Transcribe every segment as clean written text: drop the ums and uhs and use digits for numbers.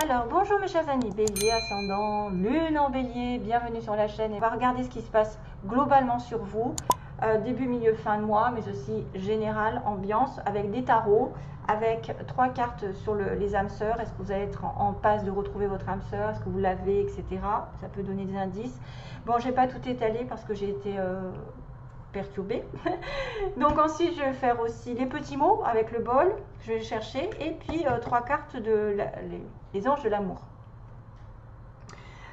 Alors, bonjour mes chers amis, Bélier, ascendant, Lune en Bélier, bienvenue sur la chaîne. On va regarder ce qui se passe globalement sur vous, début, milieu, fin de mois, mais aussi général, ambiance, avec des tarots, avec 3 cartes sur les âmes sœurs. Est-ce que vous allez être en passe de retrouver votre âme sœur? Est-ce que vous l'avez, etc. Ça peut donner des indices. Bon, je n'ai pas tout étalé parce que j'ai été perturbée. Donc ensuite, je vais faire aussi les petits mots avec le bol. Je vais chercher. Et puis 3 cartes de les anges de l'amour.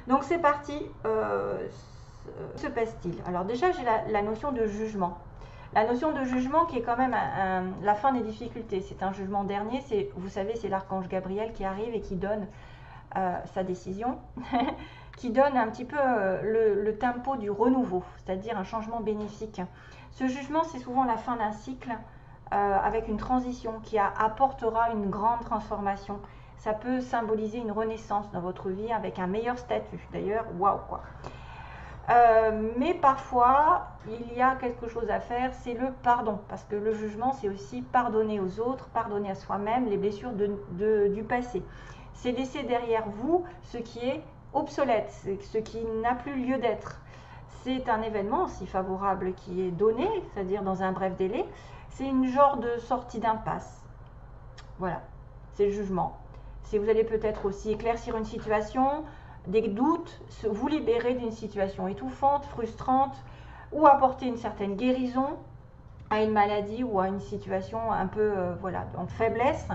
Donc c'est parti. Que se passe-t-il? Alors déjà, j'ai la notion de jugement. La notion de jugement qui est quand même la fin des difficultés. C'est un jugement dernier. Vous savez, c'est l'archange Gabriel qui arrive et qui donne sa décision, qui donne un petit peu le tempo du renouveau, c'est-à-dire un changement bénéfique. Ce jugement, c'est souvent la fin d'un cycle avec une transition qui apportera une grande transformation. Ça peut symboliser une renaissance dans votre vie avec un meilleur statut. D'ailleurs, waouh quoi. Mais parfois, il y a quelque chose à faire, c'est le pardon. Parce que le jugement, c'est aussi pardonner aux autres, pardonner à soi-même les blessures du passé. C'est laisser derrière vous ce qui est obsolète, ce qui n'a plus lieu d'être. C'est un événement aussi favorable qui est donné, c'est-à-dire dans un bref délai. C'est une genre de sortie d'impasse. Voilà, c'est le jugement. Si vous allez peut-être aussi éclaircir une situation, des doutes, vous libérer d'une situation étouffante, frustrante, ou apporter une certaine guérison à une maladie ou à une situation un peu voilà, en faiblesse.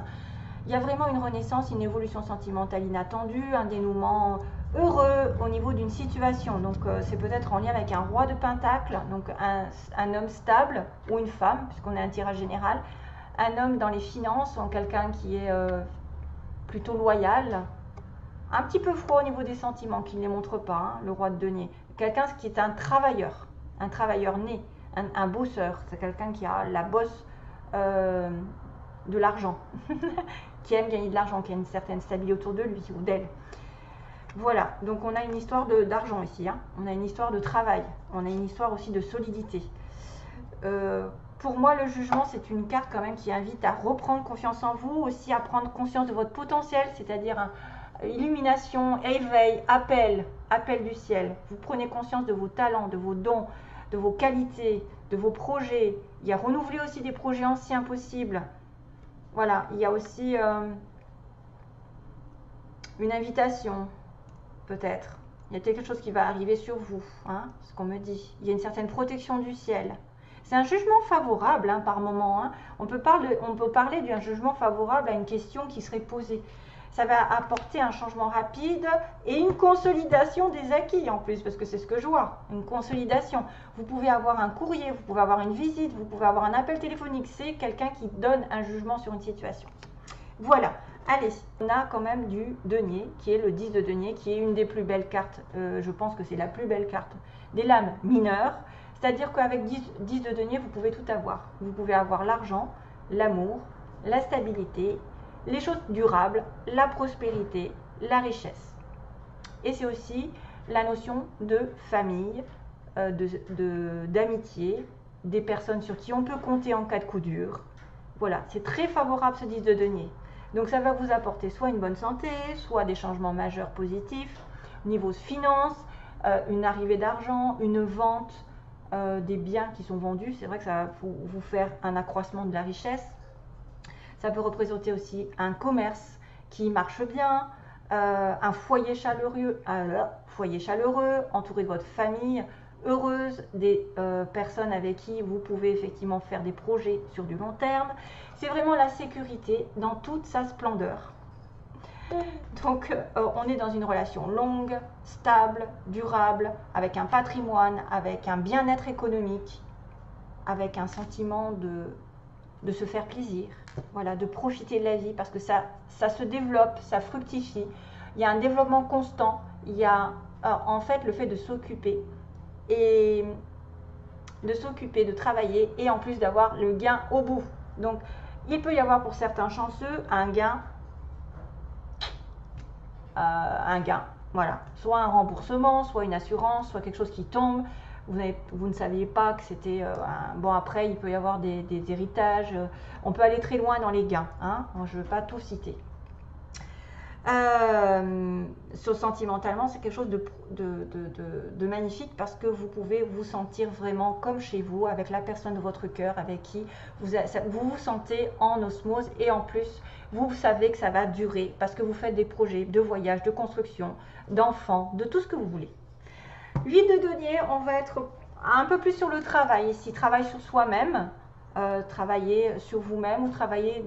Il y a vraiment une renaissance, une évolution sentimentale inattendue, un dénouement heureux au niveau d'une situation. Donc c'est peut-être en lien avec un roi de pentacle, donc un homme stable ou une femme, puisqu'on a un tirage général, un homme dans les finances, quelqu'un qui est plutôt loyal, un petit peu froid au niveau des sentiments, qui ne les montre pas, hein, le roi de denier. Quelqu'un qui est un travailleur né, un bosseur, c'est quelqu'un qui a la bosse de l'argent, qui aime gagner de l'argent, qui a une certaine stabilité autour de lui ou d'elle. Voilà, donc on a une histoire d'argent ici, hein. On a une histoire de travail, on a une histoire aussi de solidité. Pour moi, le jugement, c'est une carte quand même qui invite à reprendre confiance en vous, aussi à prendre conscience de votre potentiel, c'est-à-dire illumination, éveil, appel du ciel. Vous prenez conscience de vos talents, de vos dons, de vos qualités, de vos projets. Il y a renouveler aussi des projets anciens possibles. Voilà, il y a aussi une invitation, peut-être. Il y a quelque chose qui va arriver sur vous, hein, ce qu'on me dit. Il y a une certaine protection du ciel. C'est un jugement favorable hein, par moment. Hein. On peut parler d'un jugement favorable à une question qui serait posée. Ça va apporter un changement rapide et une consolidation des acquis en plus, parce que c'est ce que je vois, une consolidation. Vous pouvez avoir un courrier, vous pouvez avoir une visite, vous pouvez avoir un appel téléphonique. C'est quelqu'un qui donne un jugement sur une situation. Voilà, allez, on a quand même du denier, qui est le 10 de denier, qui est une des plus belles cartes, je pense que c'est la plus belle carte des lames mineures. C'est-à-dire qu'avec 10 de denier, vous pouvez tout avoir. Vous pouvez avoir l'argent, l'amour, la stabilité, les choses durables, la prospérité, la richesse. Et c'est aussi la notion de famille, d'amitié, des personnes sur qui on peut compter en cas de coup dur. Voilà, c'est très favorable ce 10 de denier. Donc ça va vous apporter soit une bonne santé, soit des changements majeurs positifs, niveau finances, une arrivée d'argent, une vente, des biens qui sont vendus. C'est vrai que ça va vous faire un accroissement de la richesse. Ça peut représenter aussi un commerce qui marche bien, un foyer chaleureux, entouré de votre famille heureuse, des personnes avec qui vous pouvez effectivement faire des projets sur du long terme. C'est vraiment la sécurité dans toute sa splendeur. Donc on est dans une relation longue, stable, durable, avec un patrimoine, avec un bien-être économique, avec un sentiment de se faire plaisir, voilà, de profiter de la vie, parce que ça se développe, ça fructifie. Il y a un développement constant, il y a en fait le fait de s'occuper et de travailler, et en plus d'avoir le gain au bout. Donc il peut y avoir pour certains chanceux un gain, voilà, soit un remboursement, soit une assurance, soit quelque chose qui tombe. Vous ne saviez pas que c'était bon. Après, il peut y avoir des héritages. On peut aller très loin dans les gains. Hein. Je ne veux pas tout citer. Sentimentalement, c'est quelque chose de magnifique parce que vous pouvez vous sentir vraiment comme chez vous, avec la personne de votre cœur, avec qui vous vous sentez en osmose, et en plus, vous savez que ça va durer parce que vous faites des projets de voyage, de construction, d'enfants, de tout ce que vous voulez. 8 de denier, on va être un peu plus sur le travail ici, travail sur soi-même, travailler sur vous-même ou travailler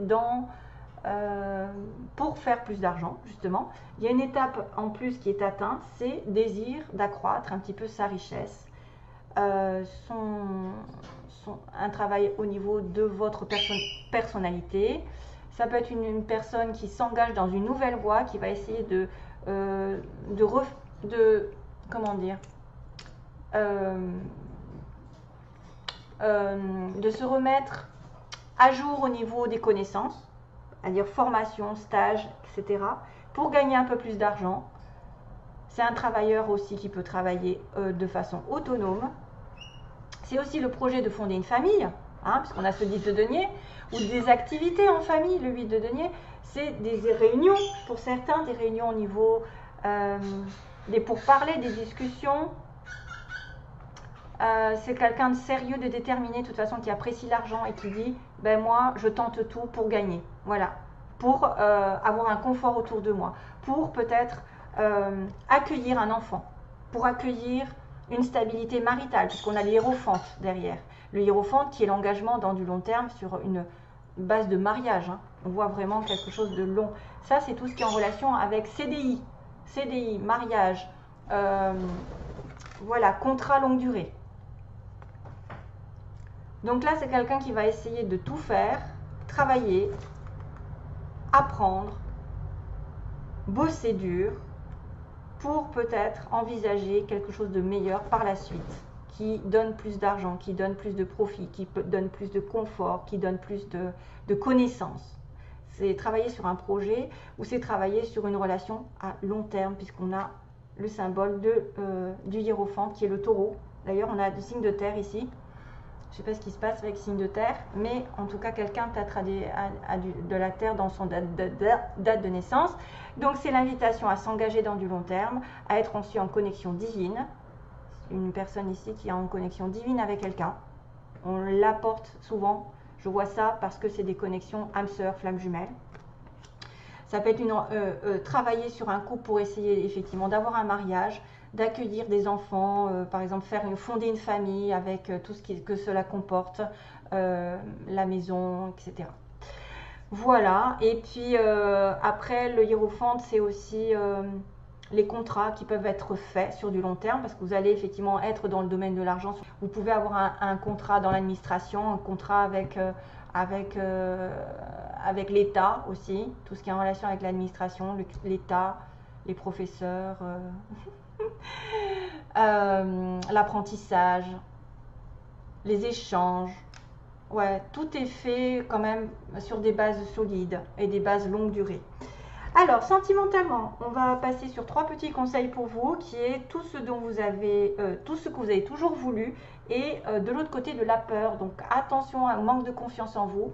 pour faire plus d'argent, justement. Il y a une étape en plus qui est atteinte, c'est désir d'accroître un petit peu sa richesse, un travail au niveau de votre personnalité. Ça peut être une personne qui s'engage dans une nouvelle voie, qui va essayer de comment dire, de se remettre à jour au niveau des connaissances, c'est-à-dire formation, stage, etc., pour gagner un peu plus d'argent. C'est un travailleur aussi qui peut travailler de façon autonome. C'est aussi le projet de fonder une famille, hein, puisqu'on a ce 10 de denier, ou des activités en famille. Le 8 de denier, c'est des réunions, pour certains, des réunions au niveau des pourparlers, des discussions. C'est quelqu'un de sérieux, de déterminé, de toute façon, qui apprécie l'argent et qui dit ben moi je tente tout pour gagner, voilà, pour avoir un confort autour de moi, pour peut-être accueillir un enfant, pour accueillir une stabilité maritale, puisqu'on a le hiérophante derrière. Le hiérophante qui est l'engagement dans du long terme sur une base de mariage, hein. On voit vraiment quelque chose de long. Ça, c'est tout ce qui est en relation avec CDI, mariage, voilà, contrat longue durée. Donc là, c'est quelqu'un qui va essayer de tout faire, travailler, apprendre, bosser dur, pour peut-être envisager quelque chose de meilleur par la suite, qui donne plus d'argent, qui donne plus de profit, qui donne plus de confort, qui donne plus de connaissances. C'est travailler sur un projet ou c'est travailler sur une relation à long terme, puisqu'on a le symbole du hiérophante qui est le taureau. D'ailleurs, on a du signe de terre ici. Je ne sais pas ce qui se passe avec signe de terre, mais en tout cas, quelqu'un peut-être a de la terre dans son date de naissance. Donc, c'est l'invitation à s'engager dans du long terme, à être aussi en connexion divine. Une personne ici qui est en connexion divine avec quelqu'un. On l'apporte souvent. Je vois ça parce que c'est des connexions âme sœur, flamme jumelle. Ça peut être travailler sur un couple pour essayer effectivement d'avoir un mariage, d'accueillir des enfants, par exemple fonder une famille avec tout ce que cela comporte, la maison, etc. Voilà, et puis après le hiérophante, c'est aussi les contrats qui peuvent être faits sur du long terme, parce que vous allez effectivement être dans le domaine de l'argent. Vous pouvez avoir un contrat dans l'administration, un contrat avec l'État aussi, tout ce qui est en relation avec l'administration, l'État, les professeurs, l'apprentissage, les échanges. Ouais, tout est fait quand même sur des bases solides et des bases longue durée. Alors, sentimentalement, on va passer sur 3 petits conseils pour vous, qui est tout ce dont vous avez, tout ce que vous avez toujours voulu, et de l'autre côté de la peur. Donc, attention au manque de confiance en vous.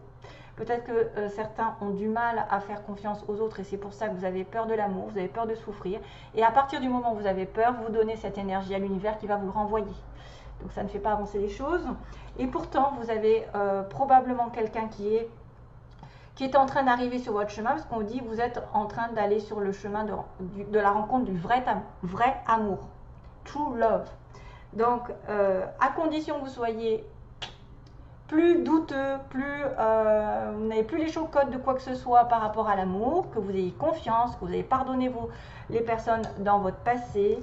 Peut-être que certains ont du mal à faire confiance aux autres, et c'est pour ça que vous avez peur de l'amour, vous avez peur de souffrir. Et à partir du moment où vous avez peur, vous donnez cette énergie à l'univers qui va vous le renvoyer. Donc, ça ne fait pas avancer les choses. Et pourtant, vous avez probablement quelqu'un qui est en train d'arriver sur votre chemin, parce qu'on dit que vous êtes en train d'aller sur le chemin de la rencontre du vrai amour, true love. Donc, à condition que vous soyez plus douteux, vous n'avez plus les chocottes de quoi que ce soit par rapport à l'amour, que vous ayez confiance, que vous avez pardonné les personnes dans votre passé,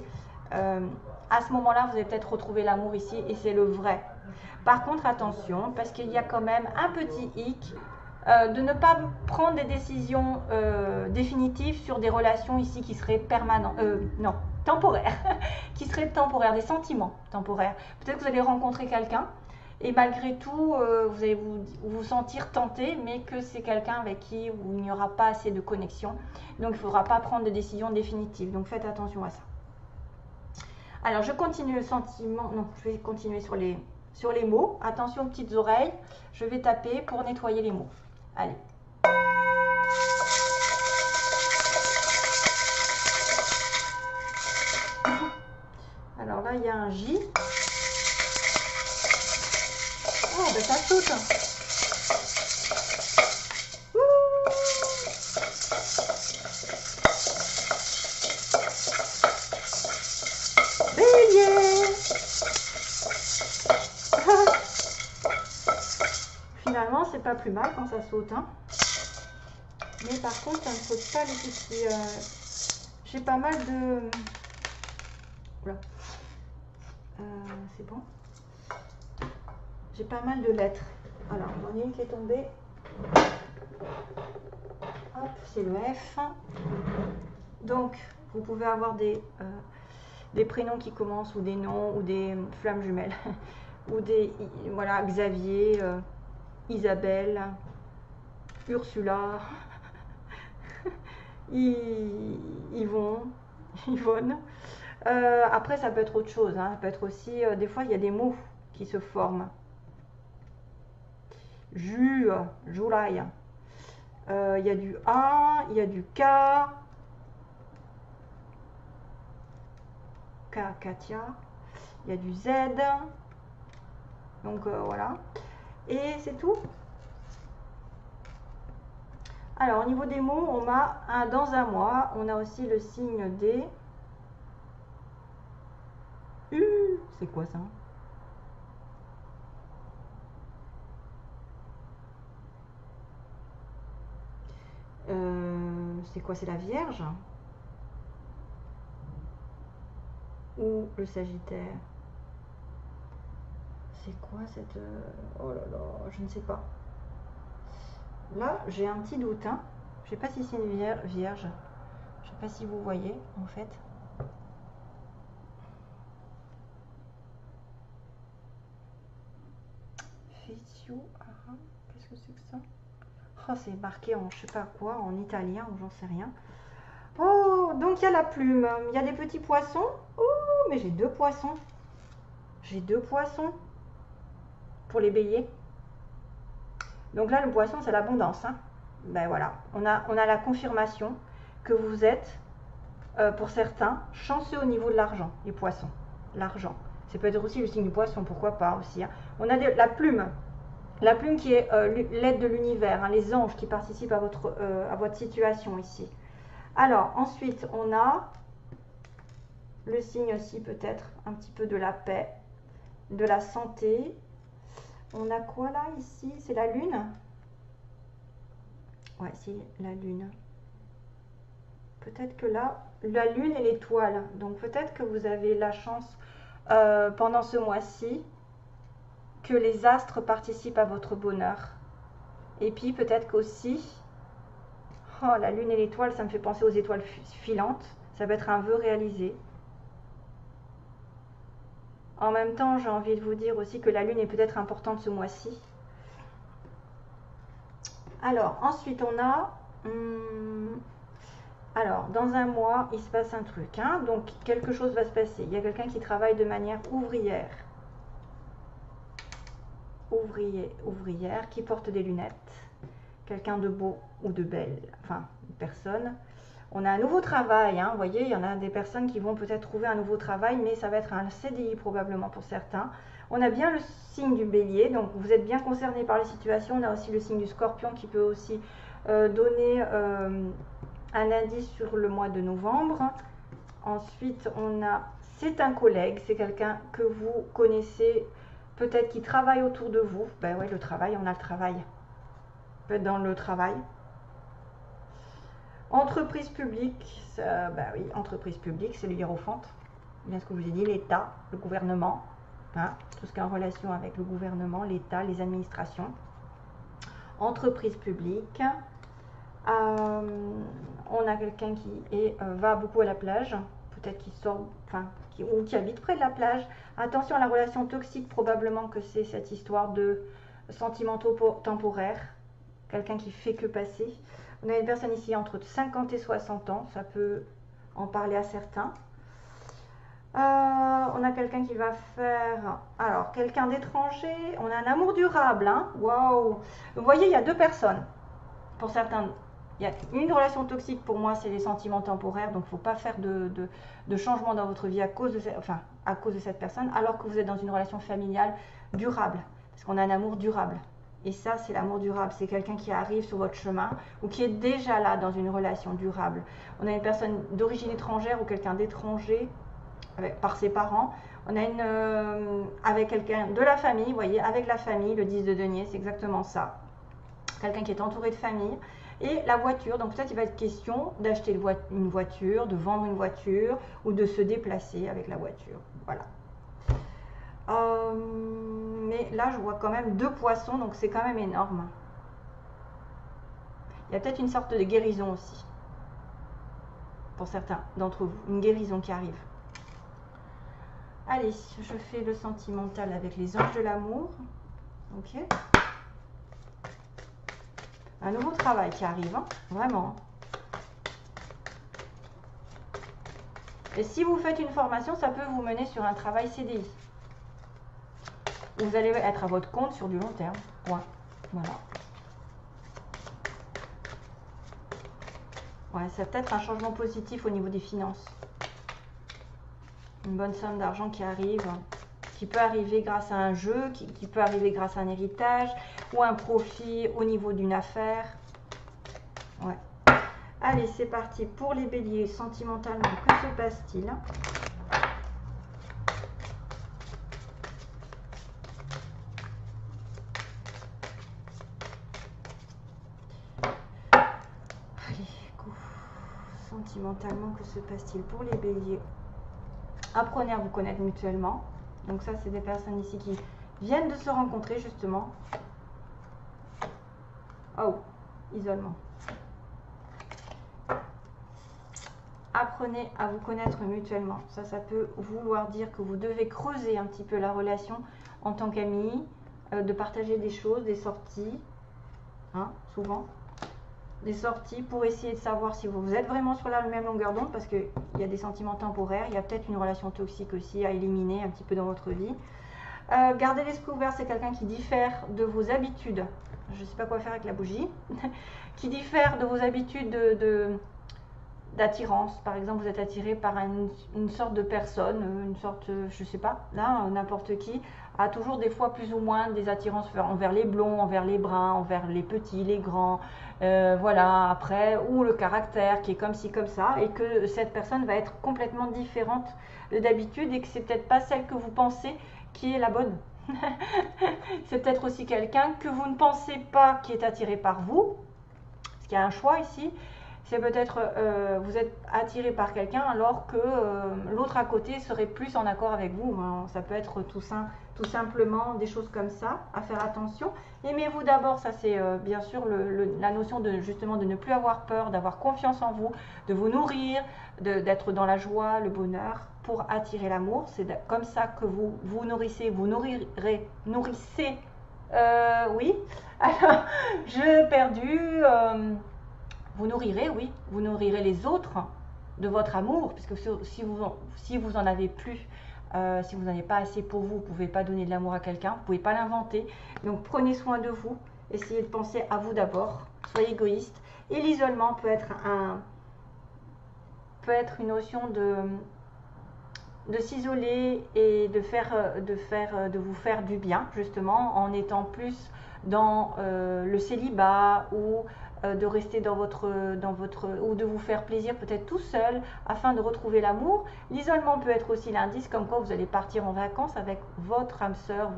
à ce moment-là, vous allez peut-être retrouver l'amour ici, et c'est le vrai. Par contre, attention, parce qu'il y a quand même un petit hic, de ne pas prendre des décisions définitives sur des relations ici qui seraient temporaires, qui seraient temporaires, des sentiments temporaires. Peut-être que vous allez rencontrer quelqu'un et malgré tout, vous allez vous sentir tenté, mais que c'est quelqu'un avec qui il n'y aura pas assez de connexion. Donc, il ne faudra pas prendre de décisions définitives. Donc, faites attention à ça. Alors, je continue le sentiment. Non, je vais continuer sur les mots. Attention aux petites oreilles. Je vais taper pour nettoyer les mots. Allez. un J. Oh, ben ça saute. Bélier. Finalement, c'est pas plus mal quand ça saute, hein. Mais par contre, ça ne saute pas les petits. J'ai pas mal de... Voilà. C'est bon. J'ai pas mal de lettres. Alors, j'en ai une qui est tombée. Hop, c'est le F. Donc, vous pouvez avoir des prénoms qui commencent, ou des noms, ou des flammes jumelles, ou des, voilà, Xavier, Isabelle, Ursula, Yvonne. Après, ça peut être autre chose, hein. Ça peut être aussi, des fois, il y a des mots qui se forment. July. Il y a du A, il y a du K. Katia. Il y a du Z. Donc voilà. Et c'est tout. Alors, au niveau des mots, on a dans un mois, on a aussi le signe des... C'est quoi ça? C'est quoi? C'est la Vierge? Ou le Sagittaire? C'est quoi cette... Oh là là, je ne sais pas. Là, j'ai un petit doute, hein. Je sais pas si c'est une vierge. Je sais pas si vous voyez, en fait. Fezio, qu'est-ce que c'est que ça? Oh, c'est marqué en je sais pas quoi, en italien ou j'en sais rien. Oh, donc il y a la plume. Il y a des petits poissons. Oh, mais j'ai deux poissons. J'ai deux poissons pour les béliers. Donc là, le poisson, c'est l'abondance, hein. Ben voilà, on a la confirmation que vous êtes, pour certains, chanceux au niveau de l'argent, les poissons. L'argent. Ça peut être aussi le signe du poisson, pourquoi pas aussi, hein. On a la plume. La plume qui est l'aide de l'univers, hein, les anges qui participent à votre situation ici. Alors, ensuite, on a le signe aussi peut-être un petit peu de la paix, de la santé. On a quoi là, ici? C'est la lune? Ouais, c'est la lune. Peut-être que là, la lune et l'étoile. Donc peut-être que vous avez la chance pendant ce mois-ci que les astres participent à votre bonheur. Et puis peut-être qu'aussi, oh, la lune et l'étoile, ça me fait penser aux étoiles filantes. Ça peut être un vœu réalisé. En même temps, j'ai envie de vous dire aussi que la lune est peut-être importante ce mois-ci. Alors, ensuite, on a... alors, dans un mois, il se passe un truc, hein, donc quelque chose va se passer. Il y a quelqu'un qui travaille de manière ouvrière. Ouvrière, qui porte des lunettes. Quelqu'un de beau ou de belle, enfin, une personne. On a un nouveau travail, hein, vous voyez, il y en a des personnes qui vont peut-être trouver un nouveau travail, mais ça va être un CDI probablement pour certains. On a bien le signe du bélier, donc vous êtes bien concerné par les situations. On a aussi le signe du scorpion qui peut aussi donner un indice sur le mois de novembre. Ensuite, on a, c'est un collègue, c'est quelqu'un que vous connaissez, peut-être qui travaille autour de vous. Ben ouais, le travail, on a le travail. Peut être dans le travail. Entreprise publique, bah oui, entreprise publique, c'est le hiérophante. Bien ce que je vous ai dit, l'État, le gouvernement, hein, tout ce qui est en relation avec le gouvernement, l'État, les administrations. Entreprise publique. On a quelqu'un qui va beaucoup à la plage, peut-être qui sort, enfin, ou qui habite près de la plage. Attention à la relation toxique, probablement que c'est cette histoire de sentimentaux temporaires. Quelqu'un qui fait que passer. On a une personne ici entre 50 et 60 ans, ça peut en parler à certains. On a quelqu'un qui va faire... Alors, quelqu'un d'étranger, on a un amour durable, hein. Waouh! Vous voyez, il y a deux personnes. Pour certains Il y a une relation toxique pour moi, c'est les sentiments temporaires, donc il ne faut pas faire de changement dans votre vie à cause de cette personne, alors que vous êtes dans une relation familiale durable, parce qu'on a un amour durable. Et ça, c'est l'amour durable, c'est quelqu'un qui arrive sur votre chemin ou qui est déjà là dans une relation durable. On a une personne d'origine étrangère ou quelqu'un d'étranger par ses parents. On a avec quelqu'un de la famille, vous voyez, avec la famille, le 10 de denier, c'est exactement ça. Quelqu'un qui est entouré de famille. Et la voiture, donc peut-être il va être question d'acheter une voiture, de vendre une voiture ou de se déplacer avec la voiture. Voilà. Mais là, je vois quand même 2 poissons, donc c'est quand même énorme. Il y a peut-être une sorte de guérison aussi, pour certains d'entre vous, une guérison qui arrive. Allez, je fais le sentimental avec les anges de l'amour. Ok. Un nouveau travail qui arrive, hein, vraiment. Et si vous faites une formation, ça peut vous mener sur un travail CDI. Vous allez être à votre compte sur du long terme. Point. Voilà. Ouais, ça peut être un changement positif au niveau des finances. Une bonne somme d'argent qui arrive, qui peut arriver grâce à un jeu, qui peut arriver grâce à un héritage ou un profit au niveau d'une affaire. Ouais. Allez, c'est parti pour les béliers. Sentimentalement, que se passe-t-il? Sentimentalement, que se passe-t-il pour les béliers? Apprenez à vous connaître mutuellement. Donc ça, c'est des personnes ici qui viennent de se rencontrer, justement. Oh, isolement. Apprenez à vous connaître mutuellement. Ça peut vouloir dire que vous devez creuser un petit peu la relation en tant qu'amis, de partager des choses, des sorties, hein, souvent. Des sorties pour essayer de savoir si vous êtes vraiment sur la même longueur d'onde, parce qu'il y a des sentiments temporaires, il y a peut-être une relation toxique aussi à éliminer un petit peu dans votre vie. Gardez l'esprit ouvert, c'est quelqu'un qui diffère de vos habitudes, je ne sais pas quoi faire avec la bougie, qui diffère de vos habitudes d'attirance. Par exemple, vous êtes attiré par une sorte de personne, une sorte, je sais pas, là, n'importe qui, a toujours des fois plus ou moins des attirances envers les blonds, envers les bruns, envers les petits, les grands, voilà, après, ou le caractère qui est comme ci, comme ça, et que cette personne va être complètement différente d'habitude et que c'est peut-être pas celle que vous pensez qui est la bonne. C'est peut-être aussi quelqu'un que vous ne pensez pas qui est attiré par vous, parce qu'il y a un choix ici. C'est peut-être vous êtes attiré par quelqu'un alors que l'autre à côté serait plus en accord avec vous, hein. Ça peut être tout simplement des choses comme ça, à faire attention. Aimez-vous d'abord, ça c'est bien sûr la notion de justement de ne plus avoir peur, d'avoir confiance en vous, de vous nourrir, d'être dans la joie, le bonheur pour attirer l'amour. C'est comme ça que vous vous nourrissez, vous nourrissez. Oui, alors je perdu. Vous nourrirez, oui, vous nourrirez les autres de votre amour, puisque si vous en avez plus, si vous n'en avez pas assez pour vous, vous ne pouvez pas donner de l'amour à quelqu'un, vous ne pouvez pas l'inventer. Donc prenez soin de vous, essayez de penser à vous d'abord, soyez égoïste. Et l'isolement peut être une notion de s'isoler et de vous faire du bien, justement, en étant plus dans le célibat ou de rester ou de vous faire plaisir peut-être tout seul afin de retrouver l'amour. L'isolement peut être aussi l'indice comme quoi vous allez partir en vacances avec votre âme sœur,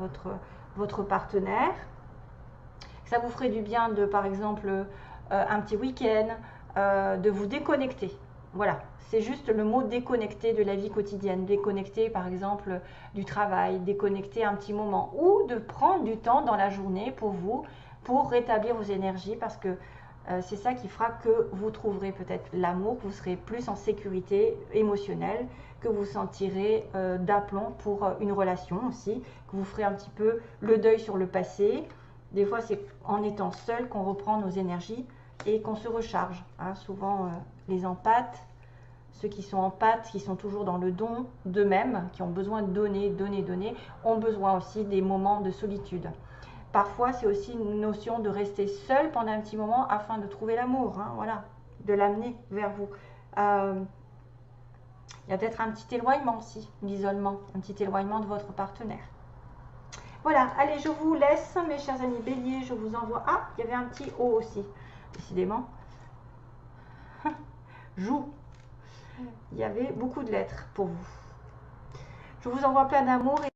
votre partenaire. Ça vous ferait du bien de, par exemple, un petit week-end, de vous déconnecter. Voilà, c'est juste le mot déconnecter de la vie quotidienne, déconnecter par exemple du travail, déconnecter un petit moment ou de prendre du temps dans la journée pour vous, pour rétablir vos énergies parce que c'est ça qui fera que vous trouverez peut-être l'amour, que vous serez plus en sécurité émotionnelle, que vous sentirez d'aplomb pour une relation aussi, que vous ferez un petit peu le deuil sur le passé. Des fois, c'est en étant seul qu'on reprend nos énergies et qu'on se recharge. Hein. Souvent, les empathes, ceux qui sont empathes, qui sont toujours dans le don d'eux-mêmes, qui ont besoin de donner, ont besoin aussi des moments de solitude. parfois c'est aussi une notion de rester seul pendant un petit moment afin de trouver l'amour, hein, voilà, de l'amener vers vous. Il y a peut-être un petit éloignement aussi, l'isolement, un petit éloignement de votre partenaire. Voilà, allez, je vous laisse, mes chers amis béliers, je vous envoie... Ah, il y avait un petit O aussi, décidément. Joue. Il y avait beaucoup de lettres pour vous. Je vous envoie plein d'amour et